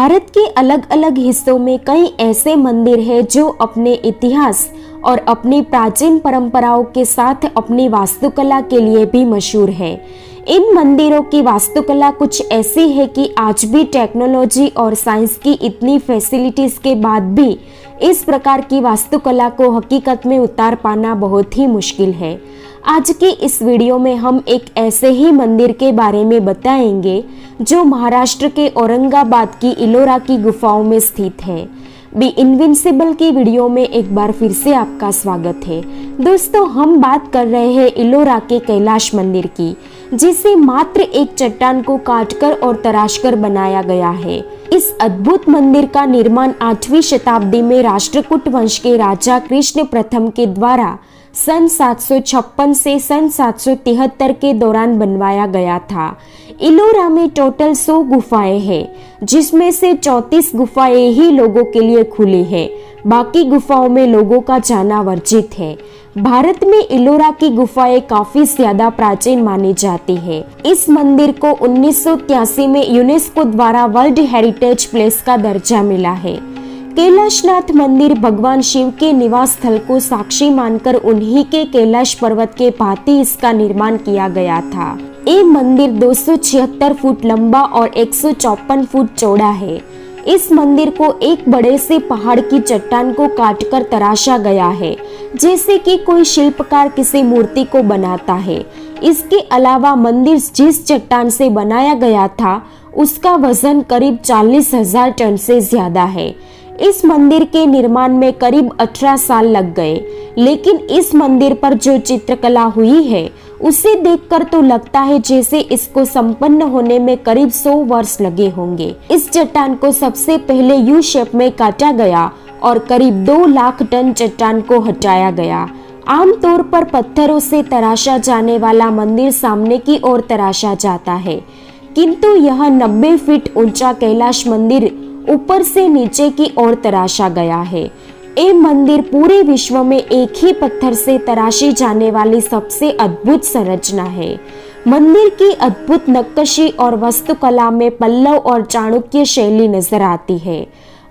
भारत के अलग अलग हिस्सों में कई ऐसे मंदिर हैं जो अपने इतिहास और अपनी प्राचीन परंपराओं के साथ अपनी वास्तुकला के लिए भी मशहूर है। इन मंदिरों की वास्तुकला कुछ ऐसी है कि आज भी टेक्नोलॉजी और साइंस की इतनी फैसिलिटीज के बाद भी इस प्रकार की वास्तुकला को हकीकत में उतार पाना बहुत ही मुश्किल है। आज की इस वीडियो में हम एक ऐसे ही मंदिर के बारे में बताएंगे जो महाराष्ट्र के औरंगाबाद की इलोरा की गुफाओं में स्थित है। बी इनविंसिबल की वीडियो में एक बार फिर से आपका स्वागत है। दोस्तों, हम बात कर रहे हैं इलोरा के कैलाश मंदिर की, जिसे मात्र एक चट्टान को काटकर और तराशकर बनाया गया है। इस अद्भुत मंदिर का निर्माण 8वीं शताब्दी में राष्ट्रकूट वंश के राजा कृष्ण प्रथम के द्वारा सन 756 से सन 773 के दौरान बनवाया गया था। इलोरा में टोटल 100 गुफाएं हैं, जिसमें से 34 गुफाएं ही लोगों के लिए खुली है। बाकी गुफाओं में लोगों का जाना वर्जित है। भारत में इलोरा की गुफाएं काफी ज्यादा प्राचीन मानी जाती है। इस मंदिर को 1983 में यूनेस्को द्वारा वर्ल्ड हेरिटेज प्लेस का दर्जा मिला है। कैलाशनाथ मंदिर भगवान शिव के निवास स्थल को साक्षी मानकर उन्हीं के कैलाश पर्वत के भांति इसका निर्माण किया गया था। ये मंदिर 276 फुट लंबा और 154 फुट चौड़ा है। इस मंदिर को एक बड़े से पहाड़ की चट्टान को काटकर तराशा गया है, जैसे कि कोई शिल्पकार किसी मूर्ति को बनाता है। इसके अलावा मंदिर जिस चट्टान से बनाया गया था उसका वजन करीब 40,000 टन से ज्यादा है। इस मंदिर के निर्माण में करीब 18 साल लग गए, लेकिन इस मंदिर पर जो चित्रकला हुई है उसे देखकर तो लगता है जैसे इसको संपन्न होने में करीब 100 वर्ष लगे होंगे। इस चट्टान को सबसे पहले यू शेप में काटा गया और करीब 2 लाख टन चट्टान को हटाया गया। आमतौर पर पत्थरों से तराशा जाने वाला मंदिर सामने की ओर तराशा जाता है, किंतु यह 90 फीट ऊंचा कैलाश मंदिर ऊपर से नीचे की ओर तराशा गया है। ये मंदिर पूरे विश्व में एक ही पत्थर से तराशी जाने वाली सबसे अद्भुत संरचना है। मंदिर की अद्भुत नक्काशी और वास्तुकला में पल्लव और चाणक्य शैली नजर आती है।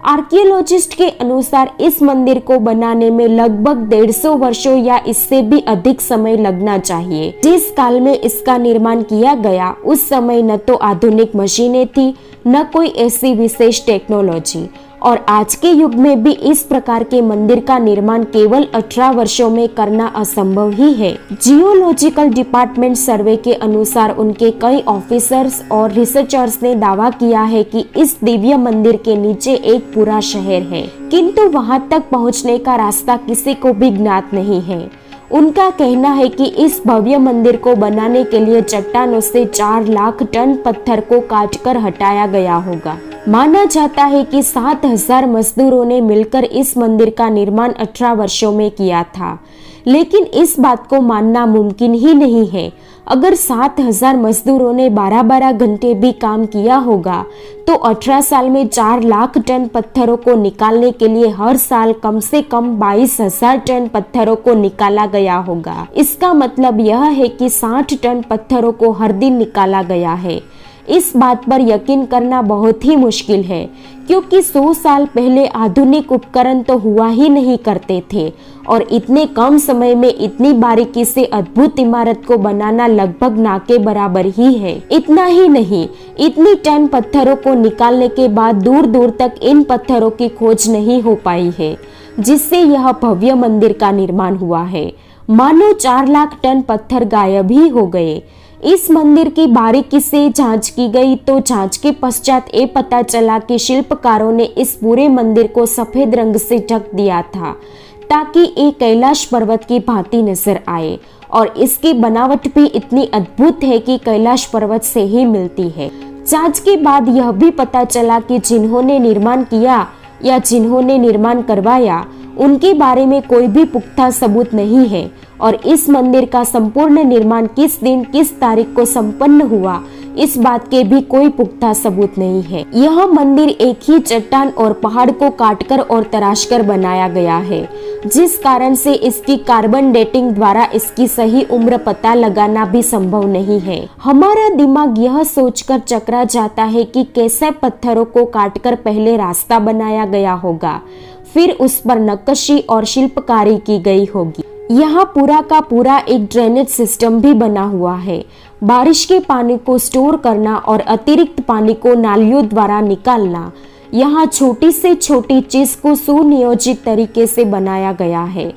आर्कियोलॉजिस्ट के अनुसार इस मंदिर को बनाने में लगभग 150 वर्षों या इससे भी अधिक समय लगना चाहिए। जिस काल में इसका निर्माण किया गया उस समय न तो आधुनिक मशीनें थी, न कोई ऐसी विशेष टेक्नोलॉजी, और आज के युग में भी इस प्रकार के मंदिर का निर्माण केवल 18 वर्षों में करना असंभव ही है। जियोलॉजिकल डिपार्टमेंट सर्वे के अनुसार उनके कई ऑफिसर्स और रिसर्चर्स ने दावा किया है कि इस दिव्य मंदिर के नीचे एक पूरा शहर है, किंतु वहां तक पहुंचने का रास्ता किसी को भी ज्ञात नहीं है। उनका कहना है कि इस भव्य मंदिर को बनाने के लिए चट्टानों से 4 लाख टन पत्थर को काटकर हटाया गया होगा। माना जाता है कि 7,000 मजदूरों ने मिलकर इस मंदिर का निर्माण 18 वर्षों में किया था, लेकिन इस बात को मानना मुमकिन ही नहीं है। अगर 7,000 मजदूरों ने 12-12 घंटे भी काम किया होगा तो 18 साल में 4 लाख टन पत्थरों को निकालने के लिए हर साल कम से कम 22,000 टन पत्थरों को निकाला गया होगा। इसका मतलब यह है कि 60 टन पत्थरों को हर दिन निकाला गया है। इस बात पर यकीन करना बहुत ही मुश्किल है, क्योंकि 100 साल पहले आधुनिक उपकरण तो हुआ ही नहीं करते थे, और इतने कम समय में इतनी बारीकी से अद्भुत इमारत को बनाना लगभग ना के बराबर ही है। इतना ही नहीं, इतनी टन पत्थरों को निकालने के बाद दूर दूर तक इन पत्थरों की खोज नहीं हो पाई है, जिससे यह भव्य मंदिर का निर्माण हुआ है। मानो 4 लाख टन पत्थर गायब ही हो गए। इस मंदिर की बारीकी से जांच की गई तो जांच के पश्चात ये पता चला कि शिल्पकारों ने इस पूरे मंदिर को सफेद रंग से ढक दिया था, ताकि ये कैलाश पर्वत की भांति नजर आए, और इसकी बनावट भी इतनी अद्भुत है कि कैलाश पर्वत से ही मिलती है। जांच के बाद यह भी पता चला कि जिन्होंने निर्माण किया या जिन्होंने निर्माण करवाया उनके बारे में कोई भी पुख्ता सबूत नहीं है, और इस मंदिर का संपूर्ण निर्माण किस दिन किस तारीख को संपन्न हुआ इस बात के भी कोई पुख्ता सबूत नहीं है। यह मंदिर एक ही चट्टान और पहाड़ को काटकर और तराशकर बनाया गया है, जिस कारण से इसकी कार्बन डेटिंग द्वारा इसकी सही उम्र पता लगाना भी संभव नहीं है। हमारा दिमाग यह सोचकर चकरा जाता है कि कैसे पत्थरों को काटकर पहले रास्ता बनाया गया होगा, फिर उस पर नक्काशी और शिल्पकारी की गई होगी। यहाँ पूरा का पूरा एक ड्रेनेज सिस्टम भी बना हुआ है। बारिश के पानी को स्टोर करना और अतिरिक्त पानी को नालियों द्वारा निकालना, यहाँ छोटी से छोटी चीज को सुनियोजित तरीके से बनाया गया है।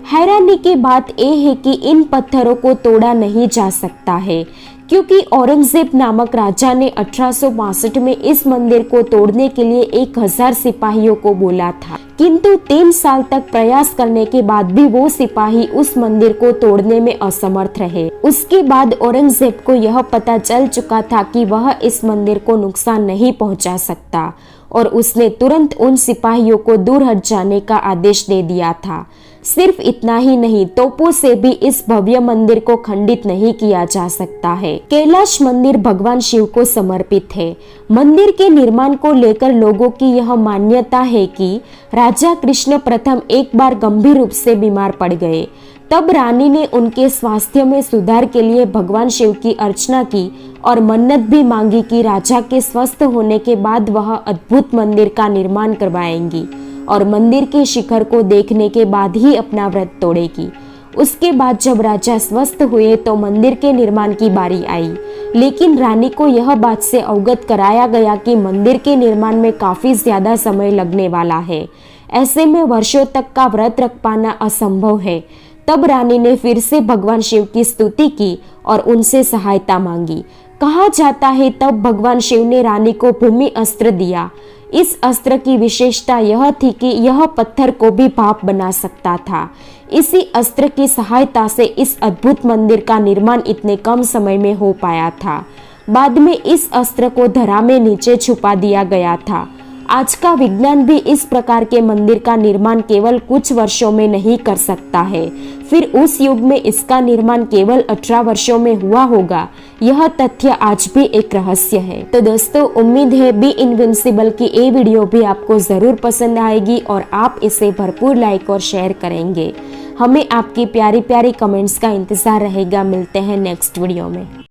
हैरानी की बात यह है कि इन पत्थरों को तोड़ा नहीं जा सकता है, क्योंकि औरंगजेब नामक राजा ने 1862 में इस मंदिर को तोड़ने के लिए 1000 सिपाहियों को बोला था, किंतु 3 साल तक प्रयास करने के बाद भी वो सिपाही उस मंदिर को तोड़ने में असमर्थ रहे। उसके बाद औरंगजेब को यह पता चल चुका था कि वह इस मंदिर को नुकसान नहीं पहुंचा सकता, और उसने तुरंत उन सिपाहियों को दूर हट जाने का आदेश दे दिया था। सिर्फ इतना ही नहीं, तोपों से भी इस भव्य मंदिर को खंडित नहीं किया जा सकता है। कैलाश मंदिर भगवान शिव को समर्पित है। मंदिर के निर्माण को लेकर लोगों की यह मान्यता है कि राजा कृष्ण प्रथम एक बार गंभीर रूप से बीमार पड़ गए। तब रानी ने उनके स्वास्थ्य में सुधार के लिए भगवान शिव की अर्चना की और मन्नत भी मांगी कि राजा के स्वस्थ होने के बाद वह अद्भुत मंदिर का निर्माण करवाएंगी और मंदिर के शिखर को देखने के बाद ही अपना व्रत तोड़ेगी। उसके बाद जब राजा स्वस्थ हुए तो मंदिर के निर्माण की बारी आई, लेकिन रानी को यह बात से अवगत कराया गया कि मंदिर के निर्माण में काफी ज्यादा समय लगने वाला है। ऐसे में वर्षों तक का व्रत रख पाना असंभव है। तब रानी ने फिर से भगवान शिव की स्तुति की और उनसे सहायता मांगी। कहा जाता है तब भगवान शिव ने रानी को भूमि अस्त्र दिया। इस अस्त्र की विशेषता यह थी कि यह पत्थर को भी भाप बना सकता था। इसी अस्त्र की सहायता से इस अद्भुत मंदिर का निर्माण इतने कम समय में हो पाया था। बाद में इस अस्त्र को धरा में नीचे छुपा दिया गया था। आज का विज्ञान भी इस प्रकार के मंदिर का निर्माण केवल कुछ वर्षों में नहीं कर सकता है। फिर उस युग में इसका निर्माण केवल 18 वर्षों में हुआ होगा, यह तथ्य आज भी एक रहस्य है। तो दोस्तों, उम्मीद है बी इनविंसिबल की ये वीडियो भी आपको जरूर पसंद आएगी और आप इसे भरपूर लाइक और शेयर करेंगे। हमें आपकी प्यारी प्यारी कमेंट्स का इंतजार रहेगा। मिलते हैं नेक्स्ट वीडियो में।